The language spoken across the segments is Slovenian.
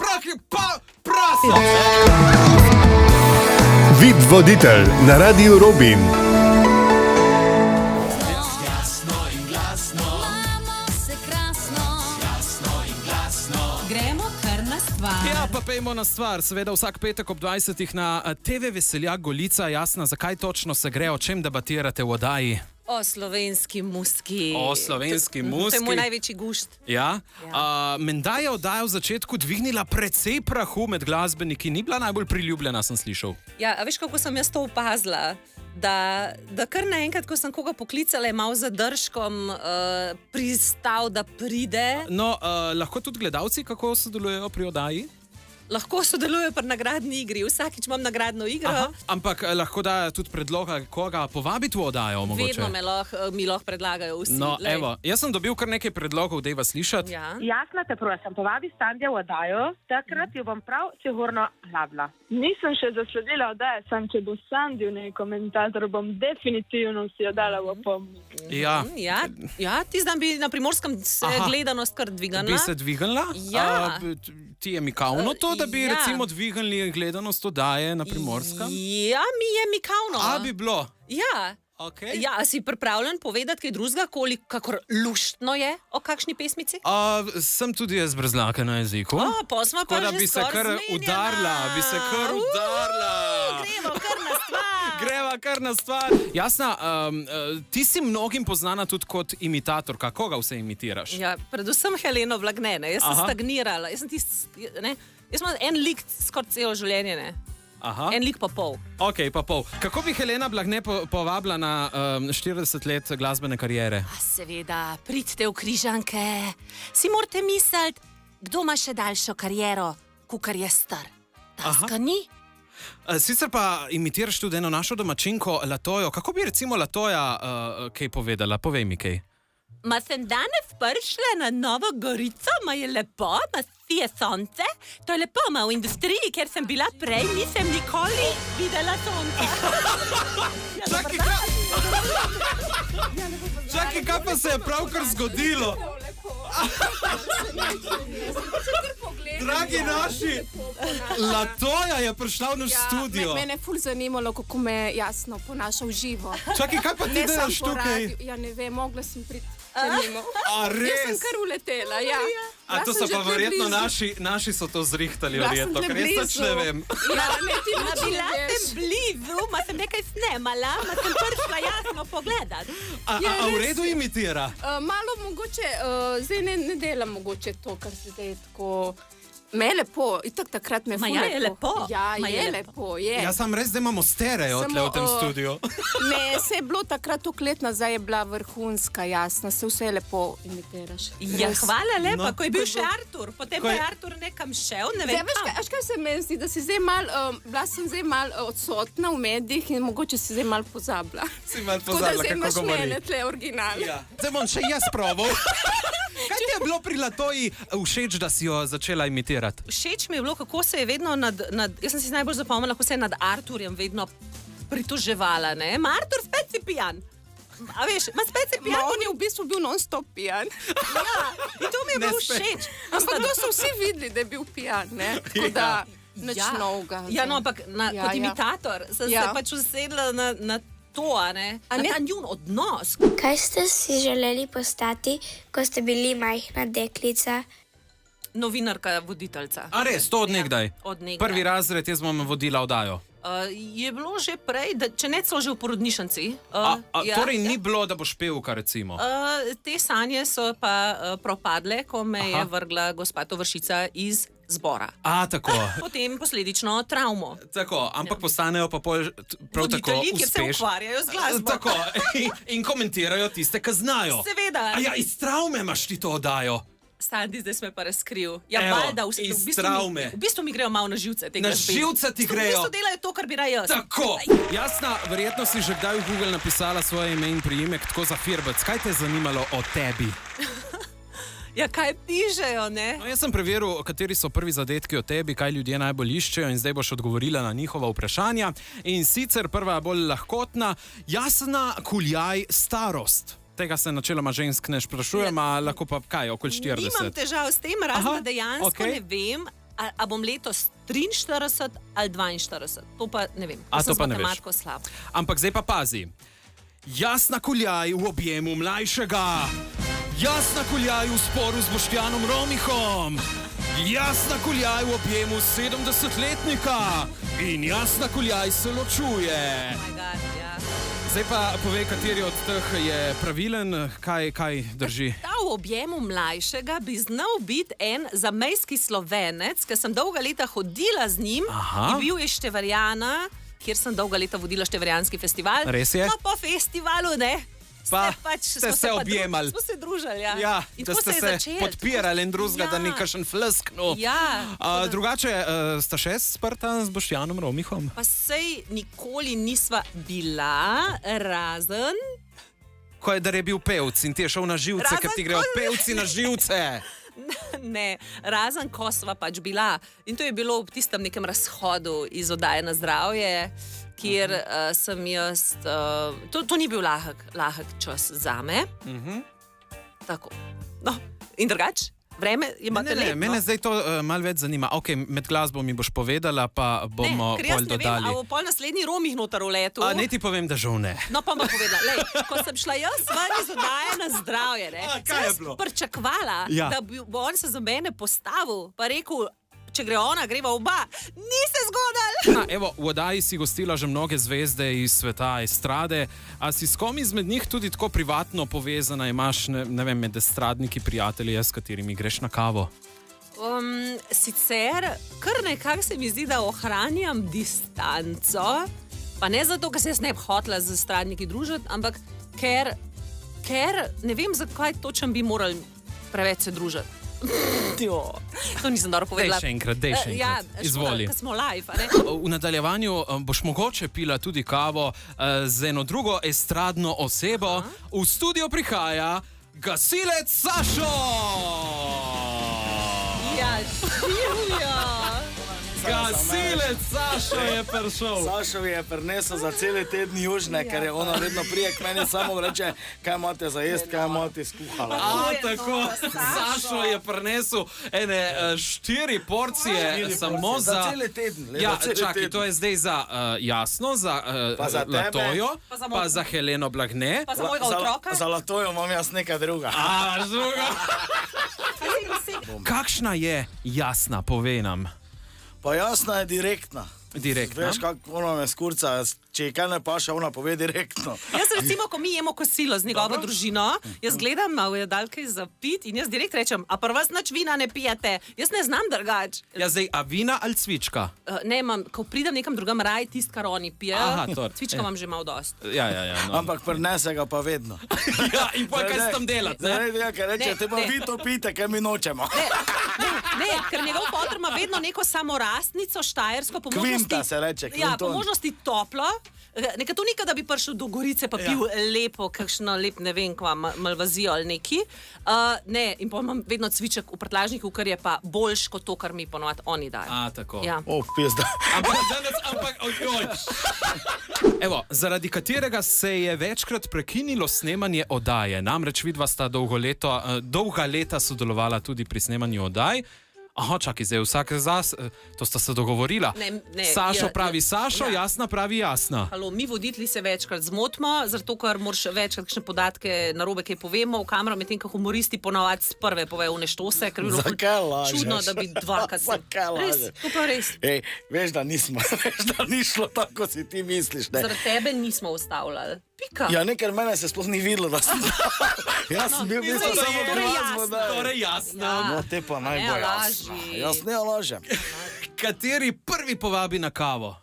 Roke, prosim! Vid voditelj na Radiu Robin. Ja, pa pejmo na stvar. Seveda vsak petek ob 20. na TV Veseljak Golica. Jasna, zakaj točno se gre, o čem debatirate v oddaji? O slovenski muski. O slovenski muski. To je moj največji gušt. Ja? Menda je oddaja v začetku dvignila precej prahu med glasbeniki. Ni bila najbolj priljubljena, sem slišal. Ja, a veš, kako sem jaz to opazila? Da kar naenkrat, ko sem koga poklicala, je malo zadržkom pristal, da pride. No, lahko tudi gledalci, kako sodelujejo pri oddaji? Lahko sodelujejo pri nagradni igri. Vsakič imam nagradno igro. Aha, ampak lahko dajo tudi predloga, koga povabiti v oddajo. Mogoče. Vedno mi lahko predlagajo vsi. No, evo, jaz sem dobil kar nekaj predlogov, dejva slišati. Ja. Jasna, te prosim, povabi Sandja v oddajo, takrat jo bom prav sigurno hladla. Nisem še zasledila oddaje, sam če bo Sandil nek komentator, bom definitivno si jo dala v opomnik. Ja. Ja, ti zdaj bi na Primorskem gledanost kar dvignila. Bi se dvignila? Ja. Ti je mikavno to, da bi recimo dvignili gledanost oddaje na Primorskem? Ja, mi je mikavno. A bi bilo? Ja. Okay. Ja, a si pripravljen povedati kaj drugega, kakor luštno je o kakšni pesmici? Sem tudi jaz brezlaka na jeziku. Posma pa že bi se kar udarila, Greva kar na stvar. Jasna, ti si mnogim poznana tudi kot imitatorka. Koga vse imitiraš? Ja, predvsem Heleno Blagne. Jaz sem stagnirala. Jaz imam en lik skoraj celo življenje. Ne? Aha. En lik pa pol. Ok, pa pol. Kako bi Helena Blagne povabila na 40 let glasbene kariere? Seveda, pridite v Križanke. Si morate misliti, kdo ima še daljšo kariero, kukar je star. Taska ni. Sicer pa imitiraš tudi eno našo domačinko Latojo. Kako bi recimo Latoja kaj povedala? Povej mi kaj. Ma sem danes prišla na Novo Gorico, ma je lepo, ma sije sonce. To je lepo, ma v industriji, ker sem bila prej, nisem nikoli videla sonca. Čakaj, kaj pa se je pravkar zgodilo? Dragi naši, Latoja je prišla v naš studio. Mene je ful zanimalo, kako me Jasno ponaša v živo. Čakaj, kaj pa ti delaš tukaj? Ja, ne vem, mogla sem priti. A res? Jaz sem kar uletela, ja. A to so pa verjetno naši so to zrihtali, verjetno, ker jaz pač ne vem. Ja, ne, ti Ma bila sem blizu, ma sem nekaj snemala, ma sem prišla Jasno pogledat. A v redu imitira? Malo mogoče, zdaj ne delam mogoče to, kar se zdaj tako... Me je lepo, itak takrat me je ful lepo. Ja, je lepo, je. Ja, sam res, da imamo stereo tle v tem studiu. Ne, se je bilo takrat toliko let nazaj, je bila vrhunska, Jasna, se vse lepo imitiraš. Ja, hvala lepa, ko je bil še Artur, potem pa je Artur nekam šel, ne vem kam. Veš kaj se meni zdi, da si zdaj bila sem zdaj mal odsotna v medijih in mogoče si zdaj mal pozabila. Si mal pozabila, kako govori. Tako da zdaj imaš mene tle original. Ja. Zdaj bom še jaz probal. Kaj ti je bilo pri Latoji všeč, da si jo začela imitirati? Všeč mi je bilo, kako se je vedno jaz sem si najbolj zapomnila, kako se je nad Arturjem vedno pritoževala, ne? Ma Artur, spet si pijan. A veš, ma spet si pijan. On je v bistvu bil non-stop pijan. Ja, in to mi je bilo všeč. Ampak to so vsi videli, da je bil pijan, ne? Tako da nič novega. Ja, no, ampak kot imitator sem se pač usedla na to, ne? Na ta njun odnos. Kaj ste si želeli postati, ko ste bili majhna deklica? Novinarka, voditeljca. A res, to od nekdaj? Od nekdaj. Prvi razred, jaz bom vodila oddajo. Je bilo že prej, če ne celo že v porodnišnici. Torej ni bilo, da boš pevka, recimo? Te sanje so pa propadle, ko me je vrgla gospa Tovršica iz zbora. Tako. Potem posledično travmo. Tako, ampak postanejo pa prav tako uspešni. Voditelji, ki se ukvarjajo z glasbo. Tako, in komentirajo tiste, ki znajo. Seveda. Ja, iz travme imaš ti to oddajo. Sandi, zdaj smo pa razkril. Ja, iz travme. V bistvu mi grejo malo na živce. Na živce ti grejo. V bistvu delajo to, kar bi raje jaz. Tako. Jasna, verjetno si že kdaj v Google napisala svoje ime in priimek, tako za firbec. Kaj te je zanimalo o tebi? Ja, kaj pišejo, ne? No, jaz sem preveril, kateri so prvi zadetki o tebi, kaj ljudje najbolj iščejo in zdaj boš odgovorila na njihova vprašanja. In sicer prva bolj lahkotna, Jasna Kuljaj, starost. Tega se načeloma žensk ne sprašujem, a lahko pa kaj, okoli 40? Nimam težav s tem, razen da dejansko ne vem, a bom letos 43 ali 42. To pa ne vem. A to pa ne veš. Matematiko slabo. Ampak zdaj pa pazi. Jasna Kuljaj v objemu mlajšega. Jasna Kuljaj v sporu z Boštjanom Romihom. Jasna Kuljaj v objemu 70-letnika. In Jasna Kuljaj se ločuje. Oh my God, ja. Zdaj pa povej, kateri od teh je pravilen, kaj drži. Ta v objemu mlajšega bi znal biti en zamejski Slovenec, ker sem dolga leta hodila z njim. Aha. In bil je Števarjana, kjer sem dolga leta vodila Števarjanski festival. Res je? No, po festivalu, ne. Pa Ste ste se objemali. Smo se družili, ja. Ja, In da tako ste je se začelo, podpirali in drugega, da ni kakšen flesknil. Ja. Drugače, sta še sprta z Boštjanom Romihom? Pa sej nikoli nisva bila, razen... Ko je, da je bil pevc in ti je šel na živce, Razen ker ti grejo ko- pevci na živce. Ne, razen ko sva pač bila. In to je bilo ob tistem nekem razhodu iz oddaje na zdravje, kjer sem jaz. To ni bil lahek čas zame. Tako. No, in drugače, vreme imate lepo. Mene zdaj to malo več zanima. Okay, med glasbo mi boš povedala, pa bomo ker jaz pol ne vem, dodali. a bo pol naslednji Romih noter v letu. Ne ti povem, da žal ne. No, pa bom povedala. Lej, ko sem šla jaz ven iz oddaje na zdravje, ne, A, kaj sem je jaz bilo? pričakovala, Ja. da bo on se za mene postavil, pa rekel, če gre ona, greva oba. Ni se zgodilo. Evo, v oddaji si gostila že mnoge zvezde iz sveta estrade. A si s kom izmed njih tudi tako privatno povezana? Imaš, ne vem, med estradniki prijatelji, s katerimi greš na kavo? Sicer, kar nekako se mi zdi, da ohranjam distanco, pa ne zato, ker se jaz ne bi hotela z estradniki družiti, ampak ker ne vem, zakaj točno bi morali preveč se družiti. To nisem dobro povedala. Dej še enkrat. Izvoli. Ker smo live, a ne? V nadaljevanju boš mogoče pila tudi kavo z eno drugo estradno osebo. V studio prihaja gasilec Sašo! Ja, živjo! Gasilec Sašo je prišel. Sašo je prinesel za cel teden južne, ker je ona vedno prije k meni samo reče, kaj imate za jesti, kaj imate skuhala. Tako, Sašo je prinesel ene 4 porcije samo za za... cel teden. Ja, čakaj, to je zdaj za Jasno, za Pa za tebe. Latojo, Pa za pa za Heleno Blagne. Pa za mojega otroka. Za Latojo imam jaz nekaj druga. Kakšna je Jasna, povej nam. Pa jasna je direktna. Direktna. Veš, kako ona me skurca, če je kaj ne paša, ona pove direktno. Jaz recimo, ko mi jemo kosilo z njegovo družino, jaz gledam na ujedalke za pit in jaz direkt rečem, a prva nič vina ne pijete, jaz ne znam drugače. Ja, zdaj, a vina ali cvička? Ne, ko pridem nekam drugam, raj tisto, kar oni pijejo. Aha, to. Cvička imam že malo dost. Ja, no. Ampak prinese ga pa vedno. Ja, in pa kaj s tam delati, ne? Zdaj, ker reče, Ne, te pa ne. vi to pijete, kaj mi nočemo. Ne, ker njegov fotor ima vedno neko samorastnico, štajersko, po Kvinta možnosti. se reče, Ja, po kvinton. možnosti toplo. Nekaj to nikada bi prišel do Gorice, pa pil lepo, kakšno lep, ne vem, kva, malvazijo ali neki. Ne, in pa imam vedno cviček v prtljažniku, kar je pa boljš kot to, kar mi ponovadi oni dajo. A, tako. Ja. O, pizda. Evo, zaradi katerega se je večkrat prekinilo snemanje oddaje. Namreč vidva sta dolga leta sodelovala tudi pri snemanju oddaj. Aha, čakaj, zdaj vsak zas, to sta se dogovorila. Ne, Sašo pravi Sašo, ja. Jasna pravi Jasna. Halo, mi voditelji se večkrat zmotimo, zato ker moraš večkrat kakšne podatke narobe, kaj povemo v kamero, medtem ko humoristi ponovadi s prve povejo neštose, ker bi bilo Zakaj lažeš? čudno, da bi dvakrat se... Zakaj lažeš? Res, to pa res. Ej, veš, da nismo, veš, da ni šlo tako, kot si ti misliš. Ne? Zaradi tebe nismo ustavljali. Pika. Ja, nekaj mene se sploh ni videlo, da sem jaz sem bil v bistvu torej samo torej glasbo, jasno. da Torej Jasna. Ja. No, te pa naj Ne bo laži. jasno. Jaz ne lažem. Kateri prvi povabi na kavo?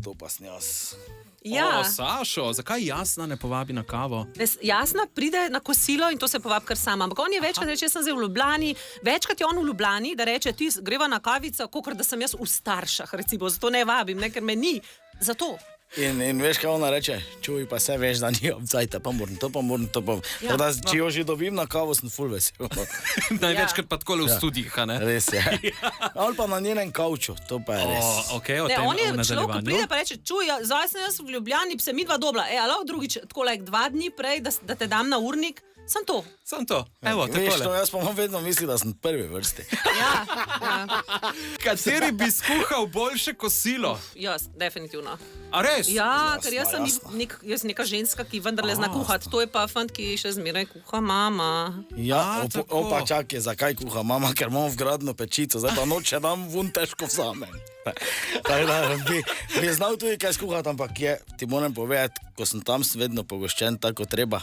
To pa sem jaz. Ja. O, Sašo, zakaj Jasna ne povabi na kavo? Jasna pride na kosilo in to se povabi kar sama. Ampak on je večkrat reče, jaz sem zdaj v Ljubljani, večkrat je on v Ljubljani, da reče, ti greva na kavico, kot da sem jaz v Staršah, recimo, zato ne vabim, ne, ker me ni. Zato. In veš, kaj ona reče, čuj pa se veš, da ni obcajta, pa moram to, pa moram to. Ja. Da, če jo že dobim na kavo, sem full vesel. Največkrat pa takole v studijih, a ne? Res je. Ali pa na njenem kauču, to pa je res. Okay, o Ne, tem on je v človek, ki pride nadaljevanju. pa reče, čuj, zdaj sem jaz v Ljubljani, se mi dva dobla. Alo, drugič, tako like 2 dni prej, da te dam na urnik, Sem to. Sam to. Evo, Veš, takole. jaz pa imam vedno misli, da sem v prvi vrsti. Ja, Kateri bi skuhal boljše kosilo? jaz, definitivno. A res? Ja, ker jaz sem jasno. jaz neka ženska, ki vendarle zna kuhati. To je pa fant, ki še zmeraj kuha mama. Ja, tako. opa, čakaj, zakaj kuha mama, ker imam vgradno pečico, zdaj pa noč, če dam vun, težko vzamem. Tako da bi znal tudi kaj skuhati, ampak ti moram povedati, ko sem tam, sem vedno pogoščen, tako treba.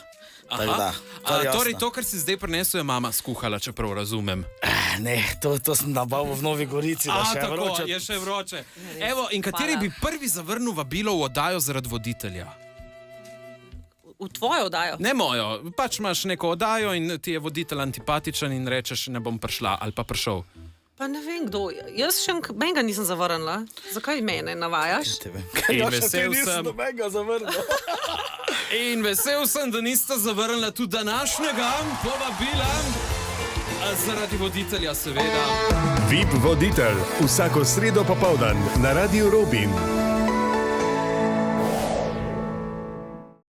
Tako da, kar Torej, jasno. to, kar si zdaj prinesel, je mama skuhala, če prav razumem. Ne, to sem nabavil v Novi Gorici, da še je tako, vroče. je še vroče. Evo, in kateri Hvala. bi prvi zavrnil vabilo v oddajo zaradi voditelja? V tvojo oddajo. Ne mojo, pač imaš neko oddajo in ti je voditelj antipatičen in rečeš, ne bom prišla ali pa prišel. Pa ne vem kdo. Jaz še menga nisem zavrnila. Zakaj mene navajaš? In vesel sem. Nobenega zavrnil. In vesel sem, da niste zavrnili tudi današnjega povabila. Zaradi voditelja, seveda. VIP voditelj vsako sredo popoldan na Radiu Robin.